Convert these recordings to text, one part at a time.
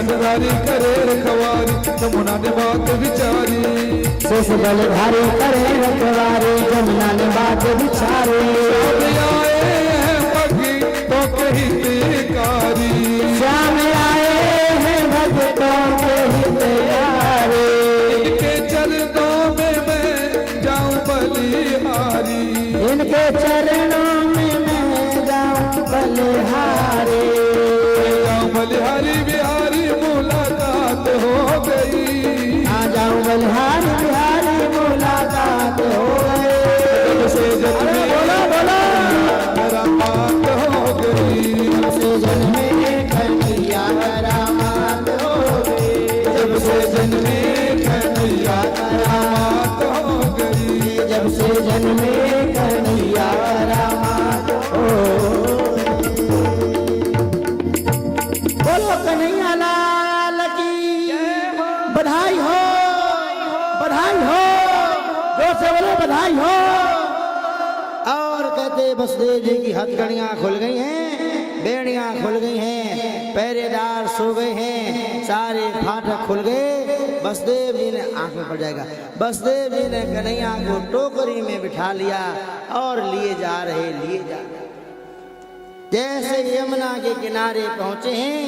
बलधारी करे रखवारी जमुना ने बात विचारी शेष बलधारी करे रखवारी जमुना ने बात विचारी श्याम आए हैं भक्तों के हितकारी श्याम आए हैं भक्तों के हितकारी इनके चरणों में मैं जाऊं बलिहारी इनके चरणों में मैं जाऊं बलिहारी बलिहारी बिहारी मुलाकात हो गई आ जाऊं बलिहारी बिहारी मुलाकात हो गई जब से जन्मे बोला बोला करामात हो गई जब से जन्मे कन्हैया करामात हो गई जब से जन्मे कन्हैया करामात हो गई जब से जन्मे कन्हैया करामात हो बोलो कन्हैया लाल की बधाई हो जोर से बोलो बधाई हो। और कहते बसदेव जी की हथकड़ियां खुल गई हैं, बेड़ियां खुल गई हैं, पहरेदार सो गए हैं, सारे फाटक खुल गए। बसदेव जी ने आंख में पड़ जाएगा। बसदेव जी ने कन्हैया को टोकरी में बिठा लिया और लिए जा रहे जैसे यमुना के किनारे पहुंचे हैं।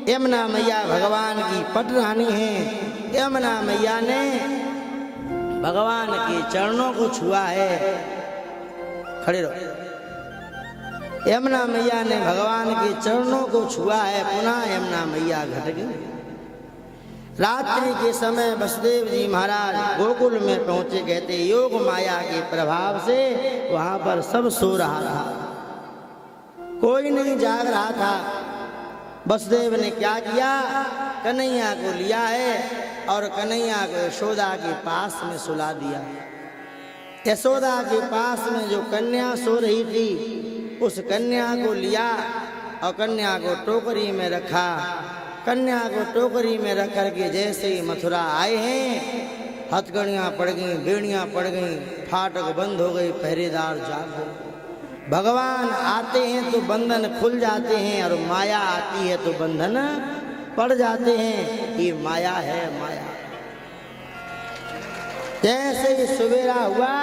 यमुना मैया भगवान की पटरानी है। यमुना मैया ने भगवान के चरणों को छुआ है। खड़े रहो। यमुना मैया ने भगवान के चरणों को छुआ है। पुनः यमुना मैया घट गई। रात्रि के समय बसदेव जी महाराज गोकुल में पहुंचे। कहते योग माया के प्रभाव से वहां पर सब सो रहा था, कोई नहीं जाग रहा था। बसदेव ने क्या किया, कन्हैया को लिया है और कन्हैया को यशोदा के पास में सुला दिया। यशोदा के पास में जो कन्या सो रही थी उस कन्या को लिया और कन्या को टोकरी में रखा। कन्या को टोकरी में रख करके जैसे ही मथुरा आए हैं, हथकड़ियाँ पड़ गई, बेड़ियाँ पड़ गई, फाटक बंद हो गई, पहरेदार जाग गए। भगवान आते हैं तो बंधन खुल जाते हैं और माया आती है तो बंधन पड़ जाते हैं। ये माया है, माया। जैसे ही सवेरा हुआ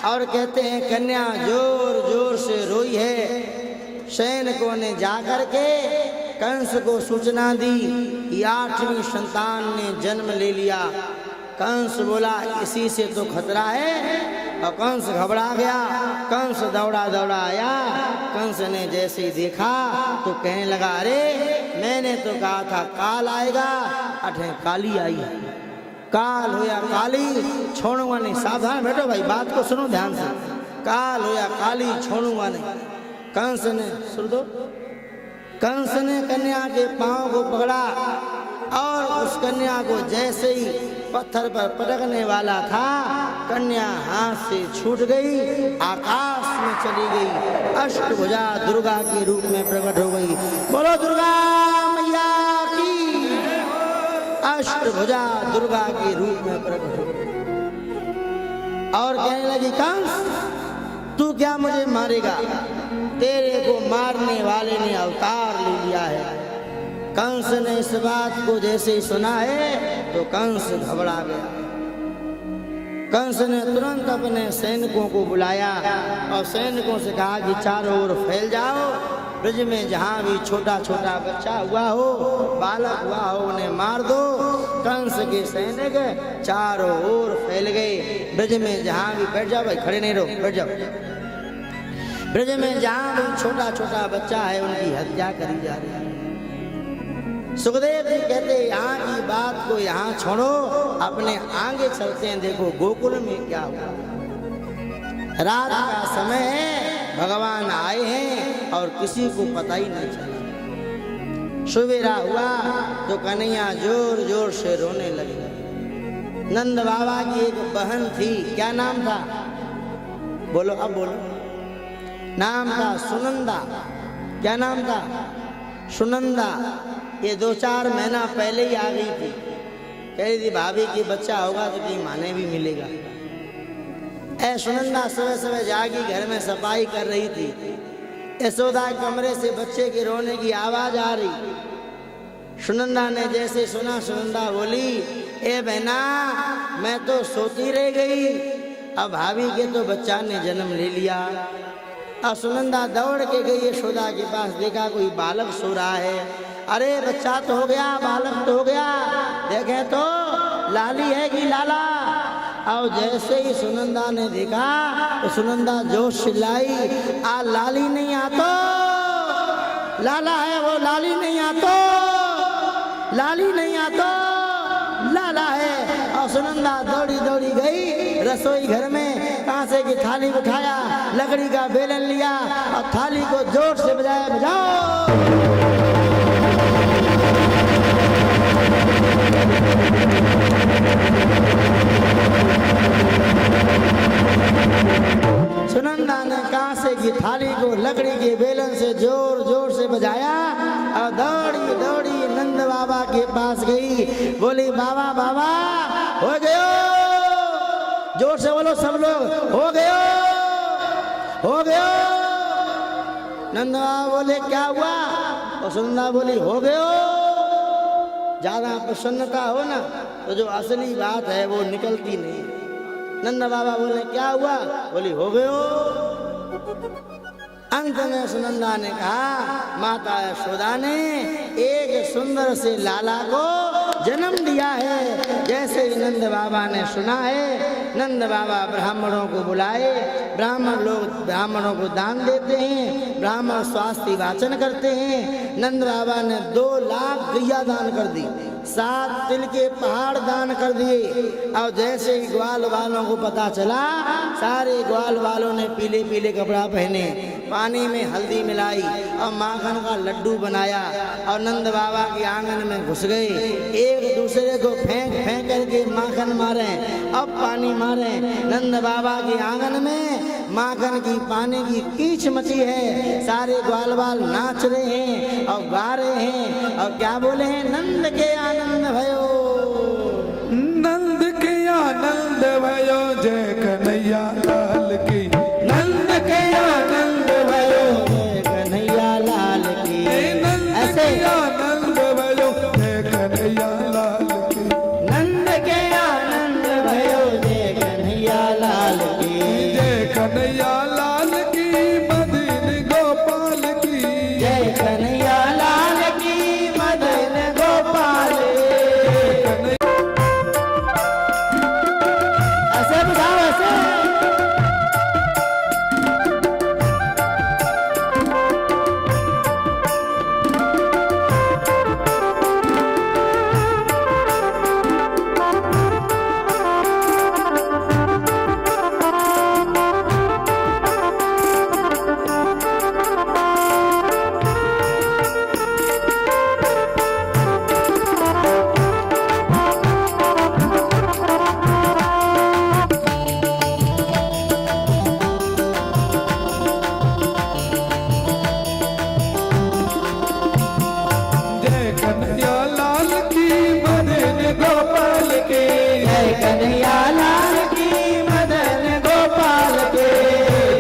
और कहते हैं कन्या जोर जोर से रोई है। सैनिकों ने जाकर के कंस को सूचना दी कि 8वीं संतान ने जन्म ले लिया। कंस बोला इसी से तो खतरा है और कंस घबरा गया। कंस दौड़ा दौड़ा आया। कंस ने जैसे ही देखा तो कहने लगा अरे मैंने तो कहा था काल आएगा, अठे काली आई है। काल होया काली छोड़ूंगा नहीं। सावधान बैठो भाई, बात को सुनो ध्यान से। काल होया काली छोड़ूंगा नहीं। कंस ने सुन दो। कंस ने कन्या के पांव को पकड़ा और उस कन्या को जैसे ही पत्थर पर पटकने वाला था, कन्या हाथ से छूट गई, आकाश में चली गई। अष्टभुजा दुर्गा के रूप में प्रकट हो गई। बोलो दुर्गा मैया की। अष्टभुजा दुर्गा के रूप में प्रकट हो गई और कहने लगी कंस तू क्या मुझे मारेगा? तेरे को मारने वाले ने अवतार ले लिया है। कंस ने इस बात को जैसे ही सुना है तो कंस घबरा गया। कंस ने तुरंत अपने सैनिकों को बुलाया और सैनिकों से कहा कि चारों ओर फैल जाओ। ब्रज में जहाँ भी छोटा छोटा बच्चा हुआ हो, बालक हुआ हो, उन्हें मार दो। कंस के सैनिक चारों ओर फैल गए। ब्रज में जहाँ भी, बैठ जाओ भाई, खड़े नहीं रहो, बैठ जाओ। ब्रज में जहाँ भी छोटा छोटा बच्चा है उनकी हत्या करी जा रही है। सुखदेव जी कहते यहाँ की बात को यहाँ छोड़ो, अपने आगे चलते हैं, देखो गोकुल में क्या हुआ। रात का समय है, भगवान आए हैं और किसी को पता ही नहीं चला। सवेरा हुआ तो कन्हैया जोर जोर से रोने लगे। नंद बाबा की एक बहन थी, क्या नाम था? बोलो, अब बोलो। नाम था सुनंदा। क्या नाम था? सुनंदा। ये 2-4 महीना पहले ही आ गई थी। कह रही थी भाभी की बच्चा होगा तो की माने भी मिलेगा। ऐ सुनंदा सुबह सुबह जागी, घर में सफाई कर रही थी। यशोदा कमरे से बच्चे के रोने की आवाज आ रही। सुनंदा ने जैसे सुना, सुनंदा बोली, ए बहना मैं तो सोती रह गई, अब भाभी के तो बच्चा ने जन्म ले लिया। अब सुनंदा दौड़ के गई यशोदा के पास, देखा कोई बालक सो रहा है। अरे बच्चा तो हो गया, बालक तो हो गया, देखे तो लाली है कि लाला। और जैसे ही सुनंदा ने देखा तो सुनंदा जोश चिल्लाई, आ लाली नहीं आतो, लाला है वो, लाली नहीं आतो, लाली नहीं आतो, लाला है। और सुनंदा दौड़ी दौड़ी गई रसोई घर में, कांसे की थाली उठाया, लकड़ी का बेलन लिया और थाली को जोर से बजाया, बजाओ। सुनंदा ने कांसे की थाली को लकड़ी के बेलन से जोर जोर से बजाया और दौड़ी दौड़ी नंद बाबा के पास गई। बोली, बाबा बाबा हो गयो, जोर से बोलो सब लोग, हो गयो, हो गयो। नंद बाबा बोले, क्या हुआ? और सुनंदा बोली, हो गयो। ज्यादा प्रसन्नता हो ना तो जो असली बात है वो निकलती नहीं। नंद बाबा बोले, क्या हुआ? बोली, हो गयो। अंत में सुनंदा ने कहा, माता यशोदा ने एक सुंदर से लाला को जन्म दिया है। जैसे ही नंद बाबा ने सुना है, नंद बाबा ब्राह्मणों को बुलाए, ब्राह्मण लोग ब्राह्मणों को दान देते हैं, ब्राह्मण स्वास्थ्य वाचन करते हैं। नंद बाबा ने 2 लाख गैया दान कर दी, 7 तिल के पहाड़ दान कर दिए। और जैसे ही ग्वाल वालों को पता चला, सारे ग्वाल वालों ने पीले पीले कपड़ा पहने, पानी में हल्दी मिलाई और माखन का लड्डू बनाया और नंद बाबा के आंगन में घुस गए। एक दूसरे को फेंक फेंक करके माखन मारे, अब पानी मारे। नंद बाबा के आंगन में माखन की पानी की कीच मची है। सारे ग्वाल बाल नाच रहे हैं और गा रहे हैं और क्या बोले हैं, नंद के आनंद भयो, नंद के आनंद भयो, जय कन्हैया लाल की, नंद के आनंद भयो, जय कन्हैया लाल की। ऐसे आनंद भयो, जय कन्हैया लाल की, नंद के आनंद भयो, जय कन्हैया लाल की, जय कन्हैया लाल की, मदन गोपाल की, जय कन्हैया लाल की, मदन गोपाल। ऐसे बुझाओ, ऐसे। जय कन्हैया लाल की, मदन गोपाल के, जय कन्हैया लाल की, मदन गोपाल के,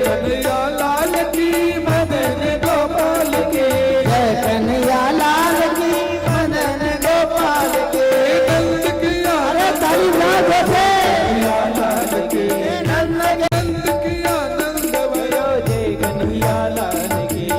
कन्हैया लाल की, मदन गोपाल के, जय कन्हैया लाल की, मदन गोपाल के। नंद के अरे ताली बजाओ जैसे। लाल के, नंद के नंद के आनंद भयो, जय कन्हैया लाल की।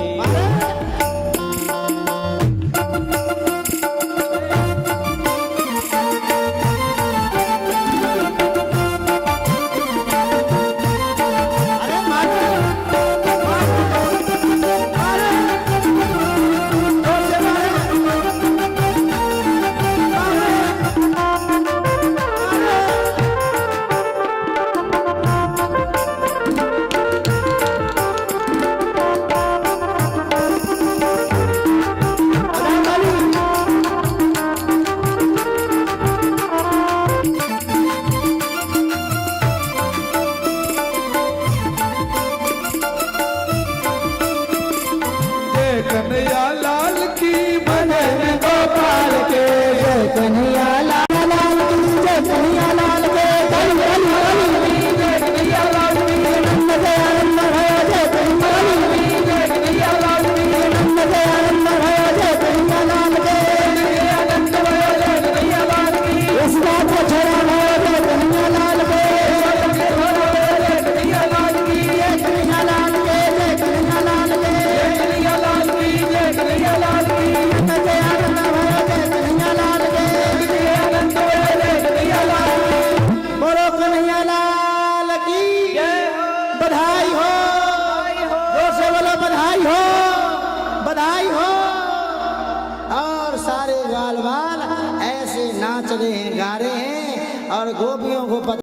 रहे हैं, गा रहे हैं और गोपियों को पता